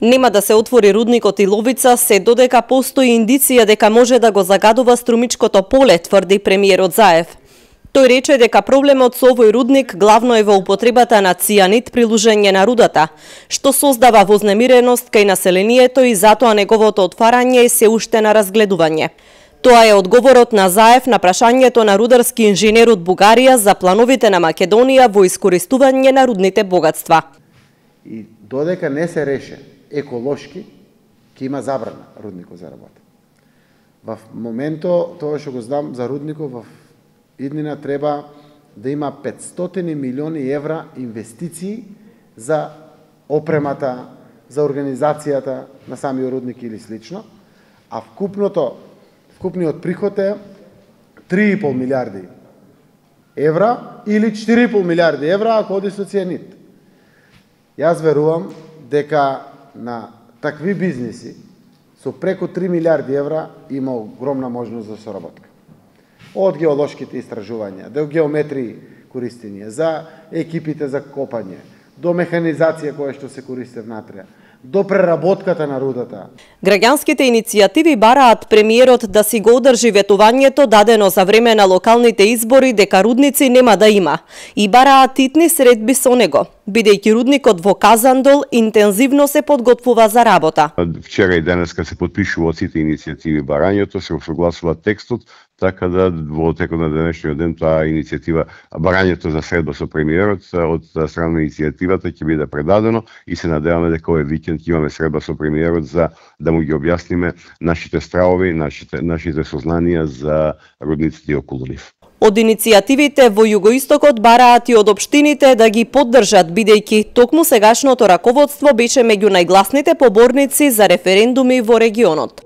Нема да се отвори рудникот Иловица се додека постои индиција дека може да го загадува струмичкото поле, тврди премиерот Заев. Тој рече дека проблемот со овој рудник главно е во употребата на цијанид при лужење на рудата, што создава вознемиреност кај населението и затоа неговото отварање е се уште на разгледување. Тоа е одговорот на Заев на прашањето на рударски инженер од Бугарија за плановите на Македонија во искористување на рудните богатства. И додека не се реше еколошки, ќе има забрана рудникот за работа. Во моментот, тоа што го знам за рудникот, во иднина треба да има 500 милиони евра инвестиции за опремата, за организацијата на самиот рудник или слично, а вкупниот приход е 3,5 милиарди евра или 4,5 милиарди евра ако оди со цијанид. Јас верувам дека на такви бизниси со преку 3 милиарди евра има огромна можност за соработка. Од геолошките истражувања, до геометрии користење, за екипите за копање, до механизација која што се користи внатре, до преработката на рудата. Граѓанските иницијативи бараат премиерот да си го одржи ветувањето дадено за време на локалните избори дека рудници нема да има и бараат итни средби со него, бидејќи рудникот во Казандол интензивно се подготвува за работа. Вчера и денеска се подпишува сите иницијативи барањето, се согласува текстот, така да во текот на денешниот ден таа иницијатива, барањето за средба со премиерот од страна на иницијативата ќе биде предадено и се надеваме дека овој викенд ќе имаме средба со премиерот за да му ги објасниме нашите стравови, нашите сознанија за рудниците околу нив. Од иницијативите во југоистокот бараат и од општините да ги поддржат, бидејќи токму сегашното раководство беше меѓу најгласните поборници за референдуми во регионот.